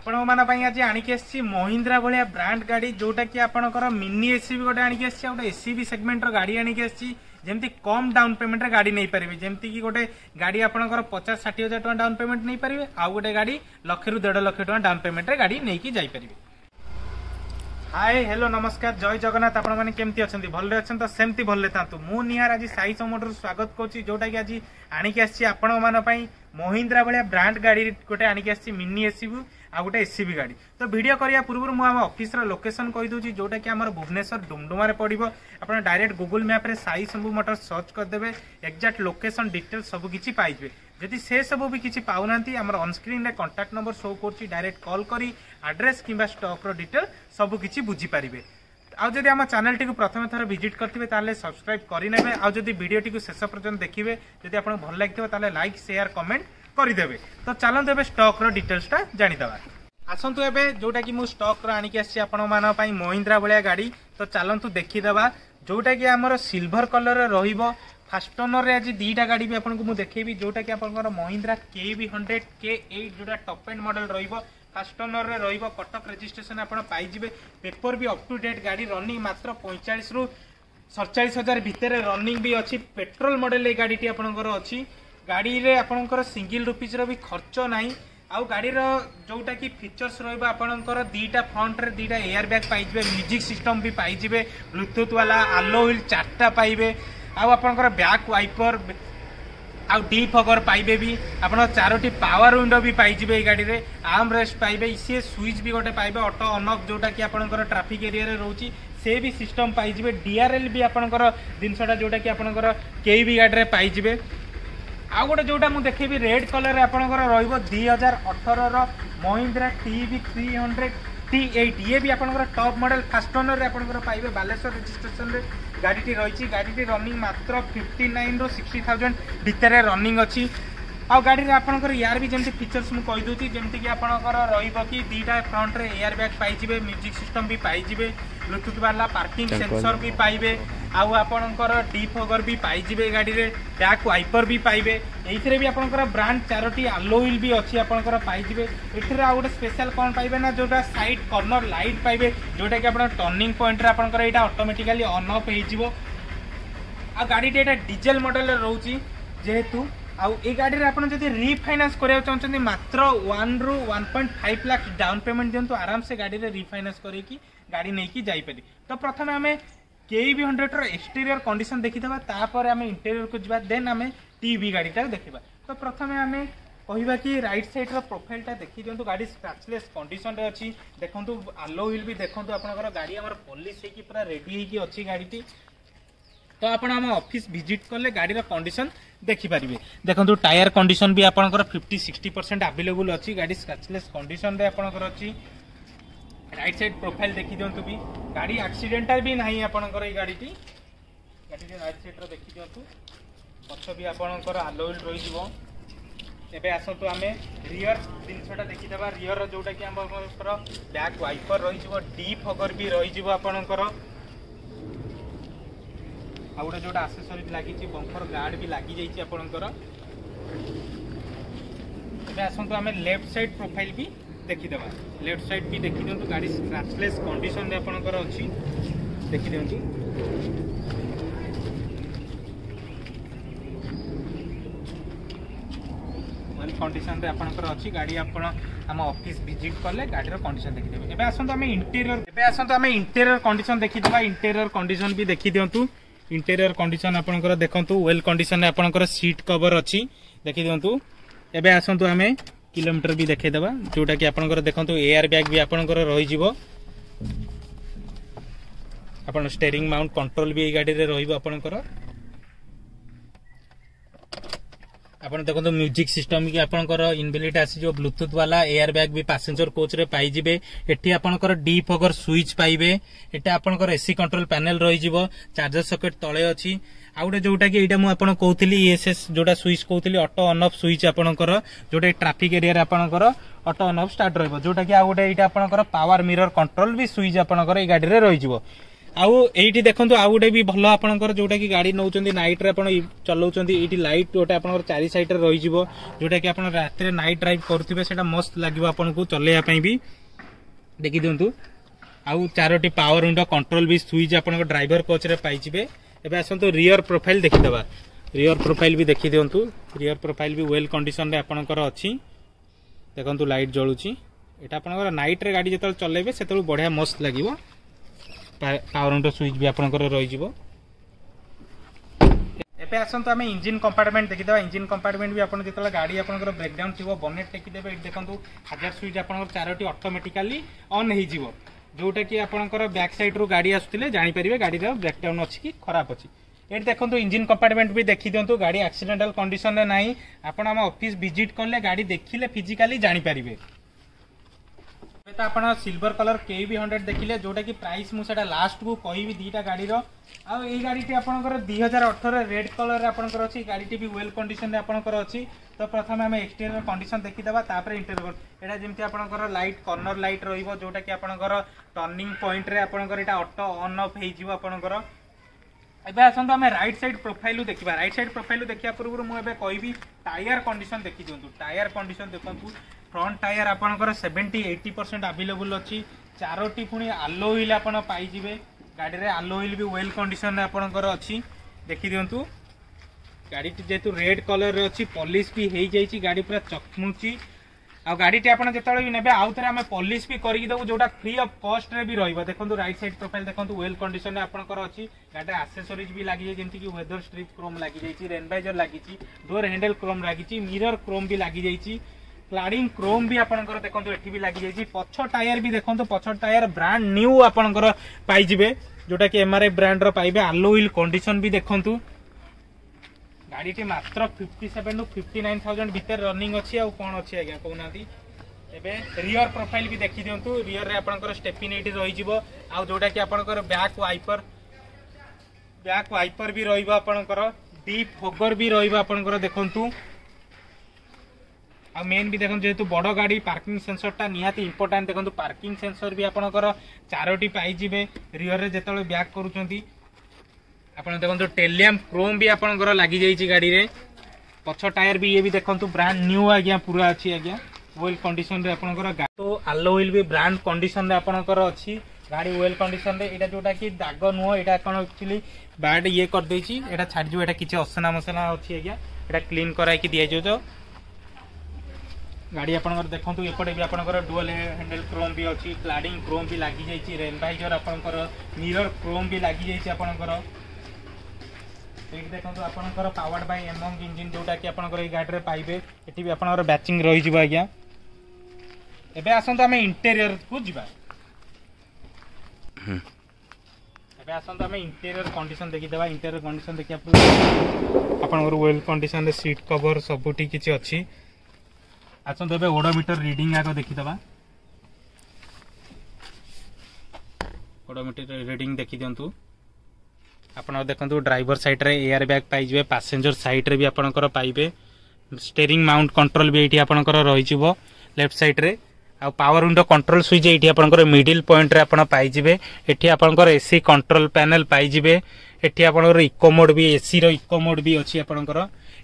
आपण मानी आज आणिकी आसी महिंद्रा भाया ब्रांड गाड़ी जोटा कि आपंकर मिनी एसयूवी गोटे आणिकी आसी गोटे एसयूवी सेगमेंट गाड़ी आणिकी आसी जमती कम डाउन पेमेंट रे गाड़ी नहीं पारे जमती कि गोटे गाड़ी आपंकर 50-60 हजार टका डाउन पेमेंट नहीं पारे आउ गोटे गाड़ी लाख रु 1.5 लाख टका डाउन पेमेंट रे गाड़ी नहीं जाई पारे। हाय हेलो नमस्कार जय जगन्नाथ आपण माने केमती अछंती भलरे अछन त सेमती भलरे तांतु मु निहार आज साई समोटर स्वागत करछि जोटा कि आज आणिकी आछि आपण माने पई महिंद्रा भाया ब्रांड गाड़ी गोटे आणिकी आछि मिनी एसयूवी आ गोटे एसयूवी गाड़ी। तो वीडियो करिया पूर्व मु आम ऑफिस रो लोकेशन कहि दोछि जोटा कि हमर भुवनेश्वर डुमडुमा रे पड़िबो आपण डायरेक्ट गूगल मैप रे साई शंभू मोटर सर्च कर देबे एग्जैक्ट लोकेशन डिटेल सब किछि पाइबे। जदि से सब भी किछि पाउनांती हमर ऑन स्क्रीन रे कांटेक्ट नंबर शो करछि डायरेक्ट कॉल करी एड्रेस किबा स्टॉक रो डिटेल सब किछि बुझी पारिबे। आउ जदि हम चैनल टी को प्रथम थर विजिट करथिबे ताले सब्सक्राइब करि नेबे आउ जदि वीडियो टी को शेष पर्यंत देखिबे जदि आपन भल लागिथिबो ताले लाइक शेयर कमेंट करि देबे। तो चलंतु एबे स्टॉक रो डिटेल्स टा जानि दबा। आसंतु एबे जोटा कि मु स्टॉक रो आनिके आछि आपन मानो पई महिंद्रा भलिया गाड़ी। तो चलंतु देखि दबा जोटा कि हमर सिल्वर कलर रे रहिबो। फास्ट ओनर रे आज दीटा गाड़ी भी आपको मुझे देखेबी जोटा कि आपनकर महिंद्रा KB100 K8 जोटा टॉप एंड मॉडल रहिबो। फास्ट ओनर रे रहिबो कटक रजिस्ट्रेशन आपण पाई जिवे पेपर भी अप टू डेट गाड़ी रनिंग मात्र 45 रु 47 हजार भितर रनिंग भी अच्छी पेट्रोल मॉडल ए गाड़ी टी आपनकर अच्छी गाड़ी रे आपनकर सिंगल रुपीज रो भी खर्च नाही। आउ गाड़ी रो जोटा कि फीचर्स रहिबो आपनकर दीटा फ्रंट रे दीटा एयर बैग पाई जिवे म्यूजिक सिस्टम भी पाई जिवे ब्लूटूथ वाला आलो व्हील चारटा पाइबे आउ आपनकर बैक वाइपर आउ डी फगर पाइबे भी आपन चारोटी पावर विंडो भी पाई जिवे गाड़ी रे आर्म रेस्ट पाइबे इसे स्विच भी गोटे पाइबे ऑटो ऑन ऑफ जोटा कि आपनकर ट्रैफिक एरिया रे रहउची से भी सिस्टम पाई जिवे DRL भी आपनकर दिनसटा जोटा कि आपनकर केबी गाड़ी रे पाई जिवे। आउ गोटे जोटा मु देखेबी रेड कलर रे आपनकर रहइबो 2018 रो महिंद्रा TB300 T8 ये भी आपनकर टॉप मॉडल फास्ट ओनर रे आपनकर पाइबे बालेश्वर रजिस्ट्रेशन रे गाड़ी रही गाड़ी रनिंग मात्र 59 रो 60,000 भितर रनिंग अच्छी। आ गाड़ी रे आपनकर यार भी जमती फीचर्स मु कहि दोती जमती कि आपनकर रहिबो कि दीटा फ्रंट रे एयर बैग पाई जिवे म्यूजिक सिस्टम भी पाई जिवे ब्लूटूथ वाला पार्किंग सेंसर भी पाइबे आउ आपनकर डी फगर भी पाई जिवे गाड़ी रे बैक वाइपर भी पाइबे एइथरे भी आपनकर ब्रांड चारोटी आलो व्हील भी अछि आपनकर पाई जिवे। एठरे आ गोटे स्पेशल कोन पाइबे ना जोटा साइड कॉर्नर लाइट पाइबे जोटा कि आपन टर्निंग पॉइंट रे आपनकर एटा ऑटोमेटिकली ऑन ऑफ हे जिवो। आ गाड़ी टे एटा डीजल मॉडल रे रहउची जेहेतु आउ ए गाड़ी रे आपन जदि रीफाइनेंस करिया चाहछन्ती मात्र 1 रु 1.5 लाख डाउन पेमेंट दियंतु आराम से गाड़ी रे रीफाइनेंस करी की गाड़ी नै की जाई परी। तो प्रथमे हमें KB100 रो एक्सटीरियर कंडीशन देखिथबा तापर हमें इंटीरियर को जिबा देन हमें टीवी गाड़ी टा देखिबा। तो प्रथमे हमें कहिबा कि राइट साइड रो प्रोफाइल टा देखि दियंतु गाड़ी स्क्रैचलेस कंडीशन रे अछि देखंतु आलो व्हील भी देखंतु आपनकर गाड़ी हमर पॉलिश हे की पूरा रेडी हे की अछि गाड़ी टी। तो आपण हम ऑफिस विजिट करले गाड़ी रो कंडीशन देखि परिबे देखंतु टायर कंडीशन भी आपनकर 50-60% अवेलेबल अछि गाड़ी स्क्रैचलेस कंडीशन रे आपनकर अछि। राइट साइड प्रोफाइल देखि दियंतु भी गाड़ी एक्सीडेंटल भी नाही आपनकर ए गाड़ी टी गाड़ी रे राइट साइड रो देखि दियंतु पछ भी आपनकर आलो व्हील रहि जिवो। एबे आसंतु हमें रियर दिनसटा देखि देबा रियर रो जोटा कि हमर बैक वाइपर रहि जिवो डी फगर भी रहि जिवो आपनकर आ गोटे जोटा एक्सेसरी लागी बंपर गार्ड भी लगी जाइए आपनकर। एबे आसंतु हमें लेफ्ट साइड प्रोफाइल भी देखि देबा लेफ्ट साइड भी देखि दियंतु गाड़ी स्क्रैचलेस कंडीशन रे आपनकर अछि देखि दियंतु। कंडीशन रे आपनकर अछि गाड़ी आपण हम ऑफिस विजिट करले गाड़ी रो कंडीशन देखि देबे। एबे आसंतु हमें इंटीरियर कंडीशन देखि देबा इंटीरियर कंडीशन भी देखि दियंतु। इंटीरियर कंडीशन आपनकर देखंतु वेल कंडीशन रे आपनकर सीट कवर अछि देखि दियंतु। एबे आसंतु हमें किलोमीटर भी देखै देबा जोटा कि आपनकर देखंतु एयर बैग भी आपनकर रहि जिवो आपन स्टीयरिंग माउंट कंट्रोल भी ए गाड़ी रे रहिबो आपनकर। आपन देखो म्यूजिक सिस्टम की आपनकर इनबिल्ट आसी जो ब्लूटूथ वाला एयर बैग भी पैसेंजर कोच रे पाई जिवे। एठी आपनकर डी फगर स्विच पाइबे एटा आपनकर एसी कंट्रोल पैनल रहि जिवो चार्जर सॉकेट तळे अछि। आ गोटे जोटा कि एटा मु आपन कहउतली ESS जोटा स्विच कहउतली ऑटो ऑन ऑफ स्विच आपनकर जोटा ट्रैफिक एरिया रे आपनकर ऑटो ऑन ऑफ स्टार्ट रहइबो जोटा कि आ गोटे एटा आपनकर पावर मिरर कंट्रोल भी स्विच आपनकर ए गाड़ी रे रहि जिवो। आउ एठी देखंतु आउ गोटे भी भल आपनकर जोटा कि गाड़ी नौचंदी नाइट रे आपण चलाउचंदी एठी लाइट गोटे आपनकर चारि साइड रे रहि जिवो जोटा कि आपण रात रे नाइट ड्राइव करथिबे सेटा मस्त लागिवो आपनको चलेया पई भी देखि दियंतु आउ चारोटी पावर विंडो कंट्रोल भी स्विच आपनकर ड्राइवर कोच रे पाइ जिवे एबे आसंतु रियर प्रोफाइल देखि देबा रियर प्रोफाइल भी देखि दियंतु रियर प्रोफाइल भी वेल कंडीशन रे आपनकर अछि देखंतु लाइट जळुची एटा आपनकर नाइट रे गाड़ी जतल चलेबे सेतल बढ़िया मस्त लागिवो पावर विंडो स्विच भी आपनकर रहि जिवो एबे आसंतु आमे इंजन कंपार्टमेंट देखि देबा इंजन कंपार्टमेंट भी आपन जतल गाड़ी आपनकर ब्रेकडाउन थिवो बनेट टेकी देबे एट देखंतु हजार स्विच आपनकर चारोटी ऑटोमेटिकली ऑन हे जिवो जोटा कि आपनकर बैक साइड रो गाड़ी आसुतिले जानि परिबे गाड़ी रो ब्रेकडाउन अछि कि खराब अछि एट देखंतु इंजन कंपार्टमेंट भी देखि दियंतु गाड़ी एक्सीडेंटल कंडीशन रे नाही आपन हम ऑफिस विजिट करले गाड़ी देखिले फिजिकली जानि परिबे तो आप सिल्वर कलर KB100 देखिले जोटा कि प्राइस मुझे लास्ट को कहि दीटा गाड़ी रो आ ए गाड़ी आपनकर 2018 रेड कलर रे आपनकर अछि गाड़ी भी वेल कंडीशन रे आपनकर अछि तो प्रथम हम एक्सटीरियर कंडीशन देखि देबा तापर इंटीरियर एटा जेमति आपनकर लाइट कॉर्नर लाइट रहिबो जोटा कि आपनकर टर्निंग पॉइंट रे आपनकर एटा ऑटो ऑन ऑफ हे जिवो आपनकर एबे आसंत हम राइट साइड प्रोफाइल देखिबा राइट साइड प्रोफाइल देखिया पूर्व मु एबे कहबी टायर कंडीशन देखि दियंतु टायर कंडीशन देखंतु फ्रंट टायर आपनकर 70-80% अवेलेबल अछि चारोटी पुनी आलो व्हील आपन पाई जिवे गाड़ी रे आलो व्हील भी वेल कंडीशन रे आपनकर अछि देखि दियंतु गाड़ी जेतु रेड कलर रे अछि पॉलिश भी हेई जाईची गाड़ी पूरा चकमुची आ गाड़ी टे आपन जेतळे भी नेबे आउ थरे हम पॉलिश भी करि दबु जोटा फ्री ऑफ कॉस्ट रे भी रहइबो देखंतु राइट साइड प्रोफाइल देखंतु वेल कंडीशन रे आपनकर अछि गाड़ी एक्सेसरीज भी लागि जाय जेंति कि वेदर स्ट्रिप क्रोम लागि जाईची रेन वाइजर लागिची डोर हैंडल क्रोम लागिची मिरर क्रोम भी लागि जाईची क्लाडिंग क्रोम भी आपनकर देखंतु एठी भी लागि जाईची पछ टायर भी देखंतु पछ टायर ब्रांड न्यू आपनकर पाई जिवे जोटा कि MRF ब्रांड रो पाइबे आलो व्हील कंडीशन भी देखंतु गाड़ी टी मात्र 57 टू 59,000 भीतर रनिंग अछि आ कोन अछि आज्ञा कोनादी एबे रियर प्रोफाइल भी देखि दियंतु रियर रे आपनकर स्टेपिन एठी रहि जिवो आ जोटा कि आपनकर बैक वाइपर भी रहिबो आपनकर डीप फोगर भी रहिबो आपनकर देखंतु आ मेन भी देखो जेहेतु बड़ गाड़ी पार्किंग सेंसर टा निहाती इंपोर्टेंट देखो पार्किंग सेंसर भी आपनकर चारोटी पाई जिवे रियर रे जेतले बैक करूचंती आपन देखो टेलियम क्रोम भी आपनकर लागि जाईची गाड़ी रे पछ टायर भी ये भी देखो ब्रांड न्यू आज्ञा पूरा अछि आज्ञा वेल कंडीशन रे आपनकर तो आलो व्हील भी ब्रांड कंडीशन रे आपनकर अछि गाड़ी वेल कंडीशन रे एटा जोटा कि दाग नुह एटा कोन एक्चुअली बैड ये कर देची एटा छाड़ जो एटा किछि असना मसला अछि आज्ञा एटा क्लीन कराई कि दिया जो गाड़ी आपनकर देखंतु एपटे भी आपनकर डुअल हैंडल क्रोम भी अछि क्लाडिंग क्रोम भी लागि जाईची रेन वाइजर आपनकर मिरर क्रोम भी लागि जाईची आपनकर एक देखंतु आपनकर पावर्ड बाय एमंग इंजन जोटा कि आपनकर ए गाड़ी रे पाइबे एठी भी आपनकर बैचिंग रहि जिवो आज्ञा एबे आसंत हमें इंटीरियर को जिबा एबे आसंत हमें इंटीरियर कंडीशन देखि देबा इंटीरियर कंडीशन देखि आपनकर वेल कंडीशन रे सीट कवर सबुठी किछि अछि आसन तबे ओडोमीटर रीडिंग आको देखि दबा ओडोमीटर रीडिंग देखि दियंतु आपण देखंतु ड्राइवर साइड रे एयर बैग पाइ जिवे पैसेंजर साइड रे भी आपनकर पाइबे स्टीयरिंग माउंट कंट्रोल भी एठी आपनकर रहि जिवो लेफ्ट साइड रे आ पावर विंडो कंट्रोल स्विच एठी आपनकर मिडिल पॉइंट रे आपण पाइ जिवे एठी आपनकर एसी कंट्रोल पैनल पाइ जिवे एठी आपनकर इको मोड भी एसी रो इको मोड भी अछि आपनकर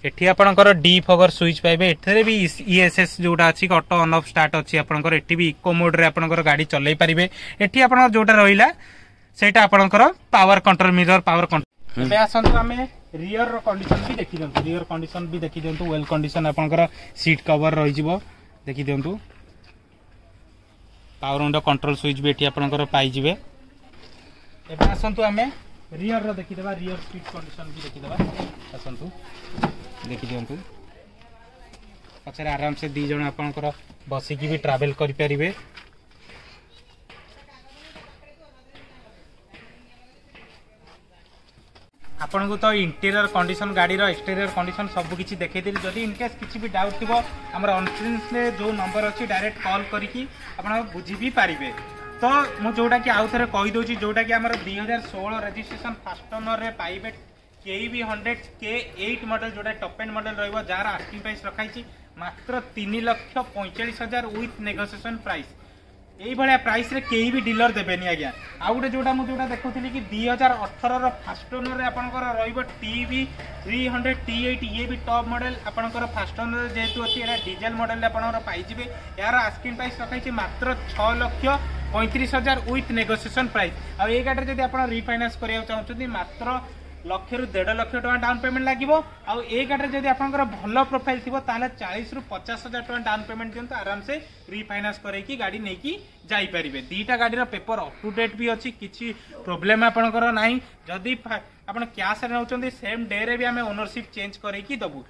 एठी आपनकर डी फॉगर स्विच पाइबे एथरे भी ESS जोटा अछि ऑटो ऑन ऑफ स्टार्ट अछि आपनकर एठी भी इको मोड रे आपनकर गाड़ी चलै परिबे एठी आपनकर जोटा रहिला सेटा आपनकर power control mirror power control एबे आसंतु हमें रियर रो कंडीशन भी देखि दियंतु रियर कंडीशन भी देखि दियंतु वेल कंडीशन आपनकर सीट कवर रहि जिवो देखि दियंतु पावर विंडो कंट्रोल स्विच भी एठी आपनकर पाइ जिवे एबे आसंतु हमें रियर रो देखि देबा रियर सीट कंडीशन भी देखि देबा आसंतु देखि दियंतु पछरे आराम से दी जण आपनकर बसी की भी ट्रैवल करि परिबे आपन को तो इंटीरियर कंडीशन गाड़ी रो एक्सटीरियर कंडीशन सब किछि देखै दिल जदी इन केस किछि भी डाउट थिबो हमर ऑनस्क्रीन से जो नंबर अछि डायरेक्ट कॉल करी कि आपन बुझी भी पारिबे तो मु जोटा कि आउ थरे कहि दोची जोटा कि हमर 2016 रजिस्ट्रेशन फर्स्ट ओनर रे पाइबे KB100 K8 मॉडल जोटा टॉप एंड मॉडल रहइबो जार आस्किंग प्राइस रखाइछि मात्र 3,45,000 विथ नेगोशिएशन प्राइस यही भाया प्राइस रे कहीं भी डीलर देवेनि आज्ञा। आउ गोटे जोटा मुझे देखुली कि 2018 फास्ट ओनर आपंकर टीवी 300 T8 ये भी टॉप मॉडल आपंकर फास्ट ओनर जेहेतु अच्छी डीजेल मॉडल आपंकर पाइबे। यार आस्किंग प्राइस रखाई मात्र 6,35,000 विथ नेगोशिएशन प्राइस। आ ये गाड़ी जब आप रिफाइनान्स करने चाहते मात्र 1,00,000 ରୁ 1.5 ଲକ୍ଷ ଟଙ୍କା डाउन पेमेंट लगे। आउ ये गाड़ी जब आप भल प्रोफाइल थी 40,000 ରୁ 50,000 टଙ୍କା डाउन पेमेंट दिखाते आराम से रिफाइनान्स करके गाड़ी नहीं जापर। दीटा गाड़ी पेपर अप टू डेट भी अच्छी किसी प्रोब्लेम आपंकर ना। जदि आप कैश नौ सेम डे रे भी आम ओनरशिप चेंज करके दबू।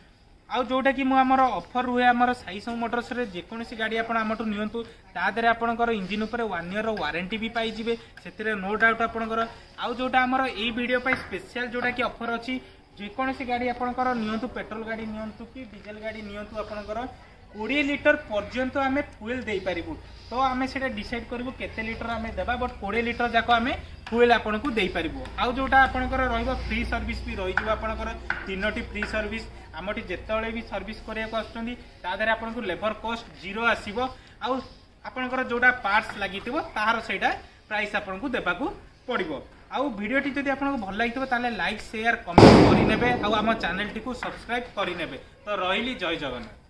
आउ जोटा कि आमर ऑफर हुए आमर साई साहू मोटर्स रे जेकोसी गाड़ी आपठू नियंतु तादरे आपंकर इंजिन उपर 1 ईयर वारंटी भी पाइबे से नो डाउट आपंकर। आउ जोटा आमर ए वीडियो स्पेशल जोटा कि ऑफर अच्छी जेकोसी गाड़ी आपंकर नियंतु पेट्रोल गाड़ी नियंतु कि डीजेल गाड़ी नियंतु आपंकर 20 लिटर पर्यंत आम फुएल दे पारू। तो आम से डिसाइड करूँ केते लिटर आम देबा बट 20 लिटर जाक आम फुएल आपन को दे पारू। आउ जोटा आपंकर फ्री सर्विस भी रही आपंकर 3टी फ्री सर्विस आमटी जिते भी सर्विस करने आपको लेबर कॉस्ट 0 आसो। आउ आपंकर जोटा पार्ट्स लगी तार सेटा प्राइस आपको देवाक पड़ो। आउ वीडियोटी जब आपको भल लगी ताले लाइक शेयर कमेंट करने आम चैनल टी सब्सक्राइब करने। तो रही जय जगन्नाथ।